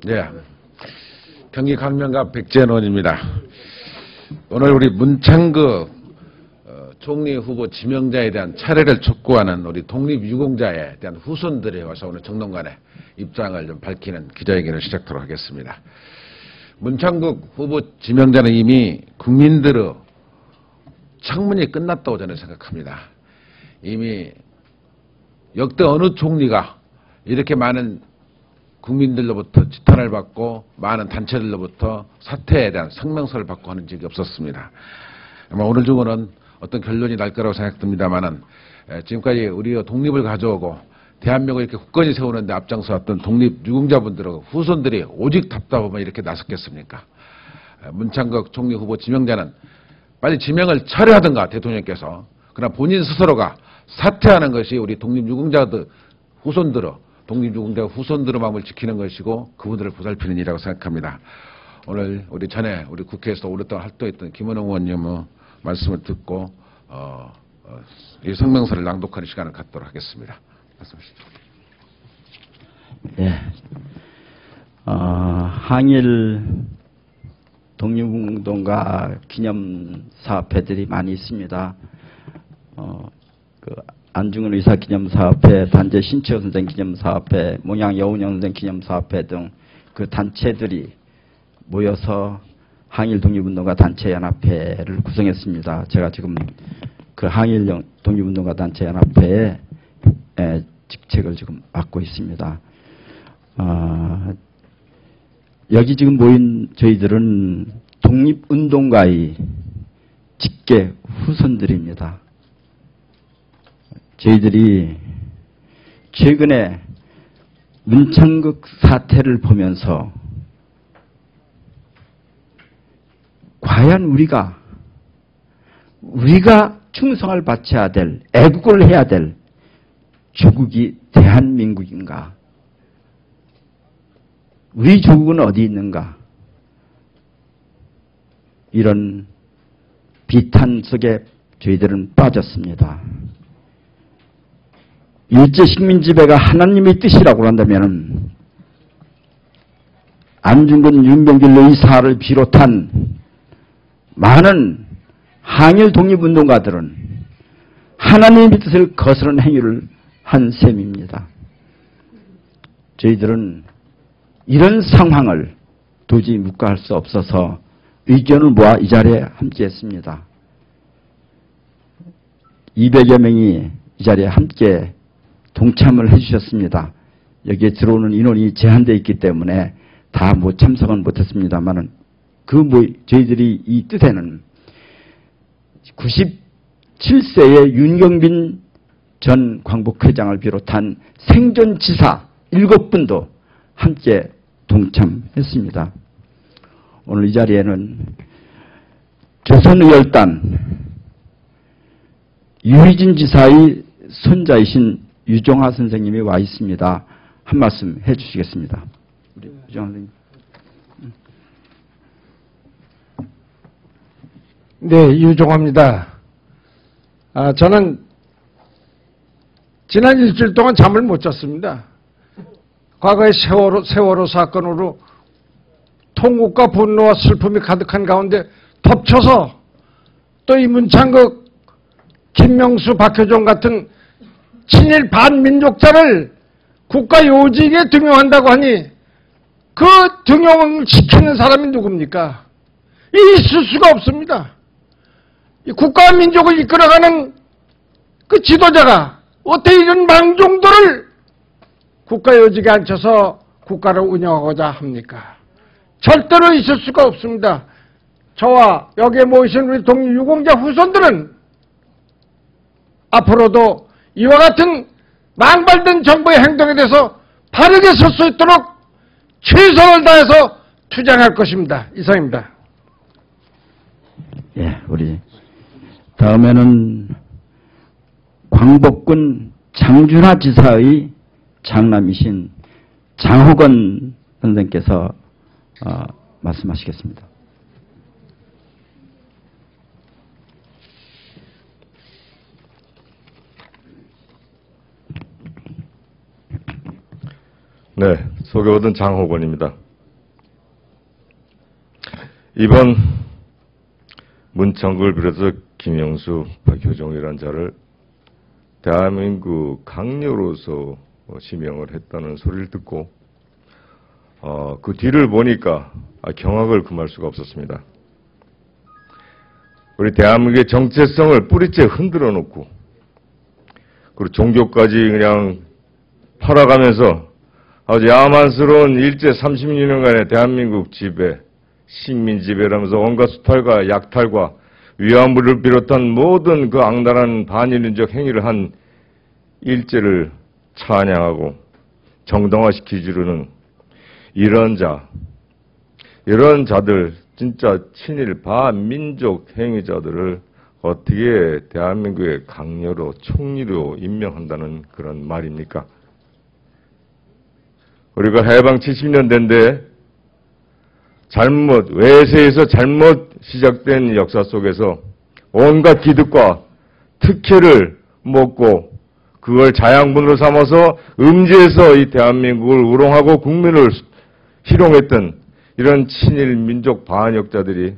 네, 경기 강명갑 백재논입니다. 오늘 우리 문창극 총리 후보 지명자에 대한 차례를 촉구하는 우리 독립유공자에 대한 후손들이 와서 오늘 정론관에 입장을 좀 밝히는 기자회견을 시작하도록 하겠습니다. 문창극 후보 지명자는 이미 국민들의 청문이 끝났다고 저는 생각합니다. 이미 역대 어느 총리가 이렇게 많은 국민들로부터 지탄을 받고 많은 단체들로부터 사퇴에 대한 성명서를 받고 하는 적이 없었습니다. 아마 오늘 중으로는 어떤 결론이 날 거라고 생각됩니다만은 지금까지 우리가 독립을 가져오고 대한민국을 이렇게 굳건히 세우는데 앞장서왔던 독립유공자분들하고 후손들이 오직 답답하면 이렇게 나섰겠습니까? 문창극 총리 후보 지명자는 빨리 지명을 철회하든가 대통령께서, 그러나 본인 스스로가 사퇴하는 것이 우리 독립유공자들 후손들의 독립유공자 후손들의 마음을 지키는 것이고 그분들을 보살피는 일이라고 생각합니다. 오늘 우리 전에 우리 국회에서 오랫동안 활동했던 김은홍 의원님의 말씀을 듣고 이 성명서를 낭독하는 시간을 갖도록 하겠습니다. 말씀하시죠. 네. 항일 독립운동가 기념사업회들이 많이 있습니다. 안중근 의사 기념사업회, 단재 신채호 선생 기념사업회, 몽양 여운형 선생 기념사업회 등 그 단체들이 모여서 항일 독립운동가 단체 연합회를 구성했습니다. 제가 지금 그 항일 독립운동가 단체 연합회의 직책을 지금 맡고 있습니다. 여기 지금 모인 저희들은 독립운동가의 직계 후손들입니다. 저희들이 최근에 문창극 사태를 보면서 과연 우리가 충성을 바쳐야 될, 애국을 해야 될 조국이 대한민국인가? 우리 조국은 어디 있는가? 이런 비탄 속에 저희들은 빠졌습니다. 일제 식민지배가 하나님의 뜻이라고 한다면 안중근, 윤병길 의사를 비롯한 많은 항일 독립운동가들은 하나님의 뜻을 거스른 행위를 한 셈입니다. 저희들은 이런 상황을 도저히 묵과할 수 없어서 의견을 모아 이 자리에 함께했습니다. 200여 명이 이 자리에 함께 동참을 해주셨습니다. 여기에 들어오는 인원이 제한되어 있기 때문에 다 참석은 못했습니다만은 저희들이 이 뜻에는 97세의 윤경빈 전 광복회장을 비롯한 생존지사 7분도 함께 동참했습니다. 오늘 이 자리에는 조선의열단 유희진 지사의 손자이신 유종하 선생님이 와 있습니다. 한 말씀 해 주시겠습니다. 우리 유종하 선생님. 네, 유종하입니다. 저는 지난 일주일 동안 잠을 못 잤습니다. 과거의 세월호 사건으로 통곡과 분노와 슬픔이 가득한 가운데 덮쳐서 또 이 문창극, 김명수, 박효종 같은 친일 반민족자를 국가 요직에 등용한다고 하니 그 등용을 시키는 사람이 누굽니까? 있을 수가 없습니다. 이 국가와 민족을 이끌어가는 그 지도자가 어떻게 이런 망종들을 국가 요직에 앉혀서 국가를 운영하고자 합니까? 절대로 있을 수가 없습니다. 저와 여기에 모이신 우리 독립유공자 후손들은 앞으로도 이와 같은 망발된 정부의 행동에 대해서 바르게 설 수 있도록 최선을 다해서 투쟁할 것입니다. 이상입니다. 예, 우리 다음에는 광복군 장준하 지사의 장남이신 장호건 선생께서 말씀하시겠습니다. 네, 소개받은 장호건입니다. 이번 문창구를 비롯해서 김영수, 박효정이라는 자를 대한민국 강요로서 지명을 했다는 소리를 듣고 그 뒤를 보니까 경악을 금할 수가 없었습니다. 우리 대한민국의 정체성을 뿌리째 흔들어 놓고 그리고 종교까지 그냥 팔아가면서 아주 야만스러운 일제 36년간의 대한민국 지배, 식민 지배라면서 온갖 수탈과 약탈과 위안부를 비롯한 모든 그 악랄한 반인륜적 행위를 한 일제를 찬양하고 정당화시키지르는 이런 자들, 진짜 친일 반민족 행위자들을 어떻게 대한민국의 강요로 총리로 임명한다는 그런 말입니까? 우리가 해방 70년대인데 외세에서 잘못 시작된 역사 속에서 온갖 기득과 특혜를 먹고 그걸 자양분으로 삼아서 음지에서 이 대한민국을 우롱하고 국민을 희롱했던 이런 친일 민족 반역자들이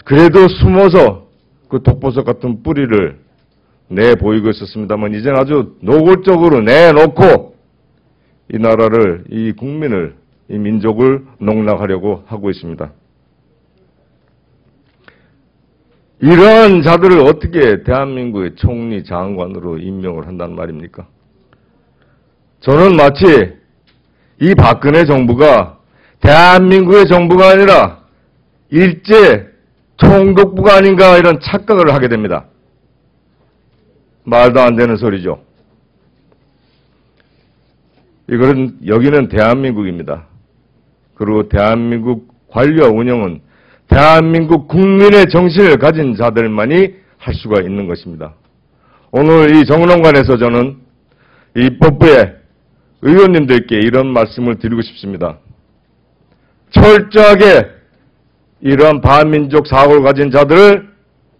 그래도 숨어서 그 독보석 같은 뿌리를 내보이고 있었습니다만 이제는 아주 노골적으로 내놓고 이 나라를, 이 국민을, 이 민족을 농락하려고 하고 있습니다. 이러한 자들을 어떻게 대한민국의 총리 장관으로 임명을 한다는 말입니까? 저는 마치 이 박근혜 정부가 대한민국의 정부가 아니라 일제 총독부가 아닌가 이런 착각을 하게 됩니다. 말도 안 되는 소리죠. 여기는 대한민국입니다. 그리고 대한민국 관리와 운영은 대한민국 국민의 정신을 가진 자들만이 할 수가 있는 것입니다. 오늘 이 정론관에서 저는 입법부의 의원님들께 이런 말씀을 드리고 싶습니다. 철저하게 이러한 반민족 사고를 가진 자들을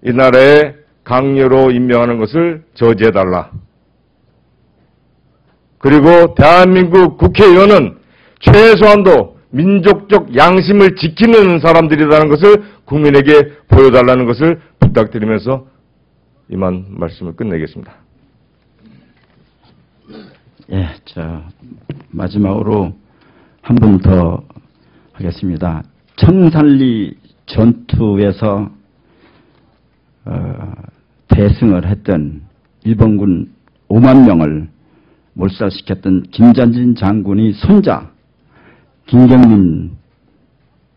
이 나라에 강요로 임명하는 것을 저지해달라. 그리고 대한민국 국회의원은 최소한도 민족적 양심을 지키는 사람들이라는 것을 국민에게 보여달라는 것을 부탁드리면서 이만 말씀을 끝내겠습니다. 예, 마지막으로 한 분 더 하겠습니다. 청산리 전투에서 대승을 했던 일본군 5만 명을 몰살시켰던 김전진 장군이 손자 김경민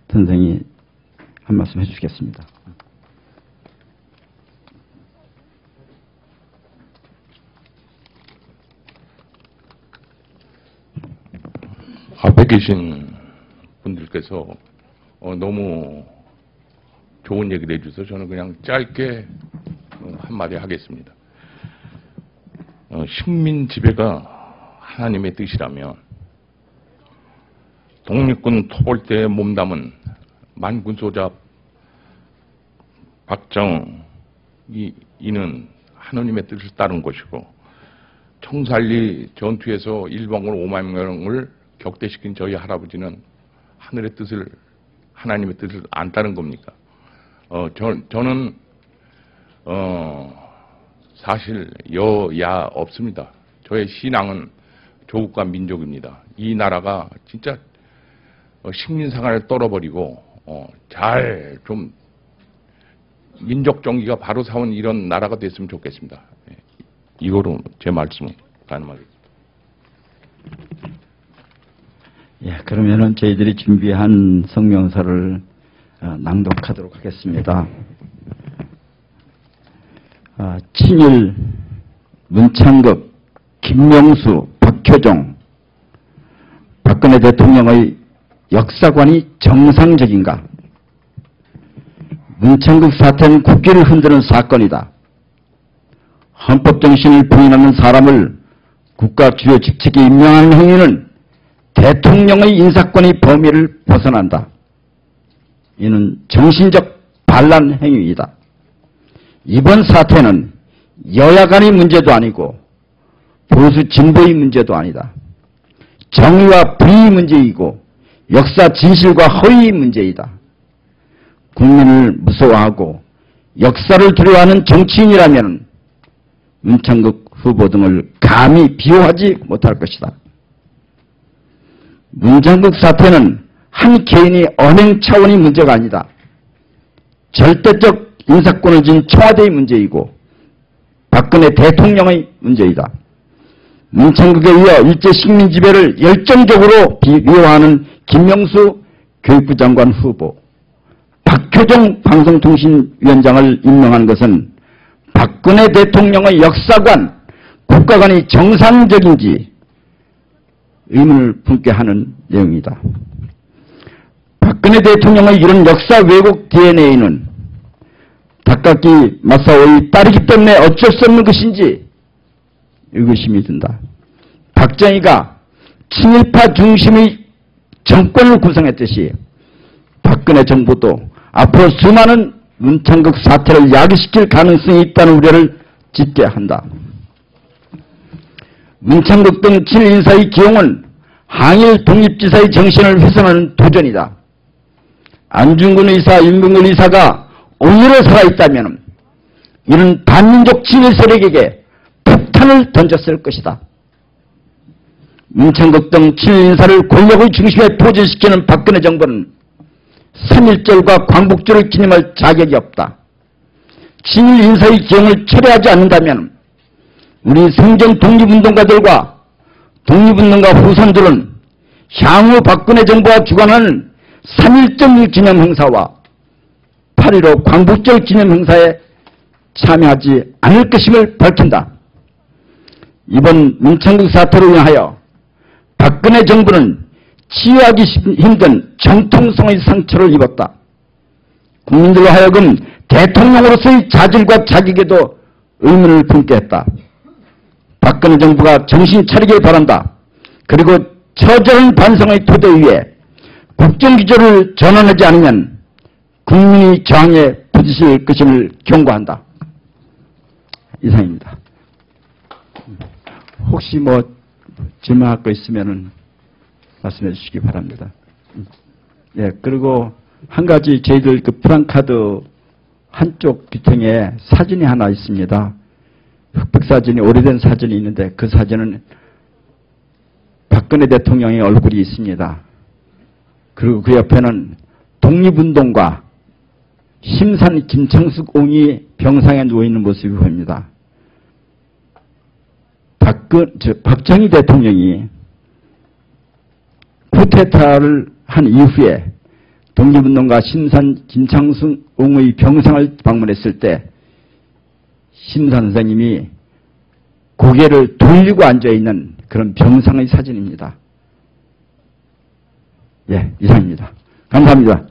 선생이 한 말씀 해주시겠습니다. 앞에 계신 분들께서 너무 좋은 얘기를 해주셔서 저는 그냥 짧게 한마디 하겠습니다. 식민 지배가 하나님의 뜻이라면 독립군 토벌대에 몸담은 만군소자 박정희는 하나님의 뜻을 따른 것이고 청산리 전투에서 일본군 5만 명을 격퇴시킨 저희 할아버지는 하늘의 뜻을, 하나님의 뜻을 안 따른 겁니까? 저는 사실 여야 없습니다. 저의 신앙은 조국과 민족입니다. 이 나라가 진짜 식민상을 떨어버리고 잘 좀 민족 정기가 바로 사온 이런 나라가 됐으면 좋겠습니다. 이거로 제 말씀을 가능하겠습니다. 예, 그러면은 저희들이 준비한 성명서를 낭독하도록 하겠습니다. 친일 문창극, 김명수, 박효정, 박근혜 대통령의 역사관이 정상적인가? 문창극 사태는 국기를 흔드는 사건이다. 헌법 정신을 부인하는 사람을 국가 주요 직책에 임명하는 행위는 대통령의 인사권의 범위를 벗어난다. 이는 정신적 반란 행위이다. 이번 사태는 여야 간의 문제도 아니고 보수 진보의 문제도 아니다. 정의와 불의의 문제이고 역사 진실과 허위 문제이다. 국민을 무서워하고 역사를 두려워하는 정치인이라면 문창극 후보 등을 감히 비호하지 못할 것이다. 문창극 사태는 한 개인이 언행 차원의 문제가 아니다. 절대적 인사권을 쥔 청와대의 문제이고 박근혜 대통령의 문제이다. 문창극에 이어 일제 식민 지배를 열정적으로 비호하는 김명수 교육부 장관 후보, 박효종 방송통신위원장을 임명한 것은 박근혜 대통령의 역사관, 국가관이 정상적인지 의문을 품게 하는 내용이다. 박근혜 대통령의 이런 역사 왜곡 DNA는 닭깎기 마사오의 딸이기 때문에 어쩔 수 없는 것인지 의구심이 든다. 박정희가 친일파 중심의 정권을 구성했듯이 박근혜 정부도 앞으로 수많은 문창극 사태를 야기시킬 가능성이 있다는 우려를 짓게 한다. 문창극 등 친일인사의 기용은 항일 독립지사의 정신을 훼손하는 도전이다. 안중근 의사, 윤봉길 의사가 오늘을 살아있다면 이런 반민족 친일 세력에게 폭탄을 던졌을 것이다. 문창극 등 친일인사를 권력의 중심에 포진시키는 박근혜 정부는 3.1절과 광복절을 기념할 자격이 없다. 친일인사의 기용을 철회하지 않는다면 우리 생전 독립운동가들과 독립운동가 후손들은 향후 박근혜 정부가 주관하는 3.1절 기념 행사와 8.15 광복절 기념 행사에 참여하지 않을 것임을 밝힌다. 이번 문창극 사태로 인하여 박근혜 정부는 치유하기 힘든 정통성의 상처를 입었다. 국민들로 하여금 대통령으로서의 자질과 자격에도 의문을 품게 했다. 박근혜 정부가 정신 차리길 바란다. 그리고 처절한 반성의 토대 위에 국정기조를 전환하지 않으면 국민의 저항에 부딪힐 것임을 경고한다. 이상입니다. 혹시 질문할 거 있으면은 말씀해 주시기 바랍니다. 예, 그리고 한 가지 저희들 그 프랑카드 한쪽 뒤통에 사진이 하나 있습니다. 흑백 사진이, 오래된 사진이 있는데 그 사진은 박근혜 대통령의 얼굴이 있습니다. 그리고 그 옆에는 독립운동가 심산 김창숙 옹이 병상에 누워있는 모습이 보입니다. 박정희 대통령이 쿠데타를 한 이후에 독립운동가 심산 김창숙 옹의 병상을 방문했을 때 심산 선생님이 고개를 돌리고 앉아있는 그런 병상의 사진입니다. 예, 이상입니다. 감사합니다.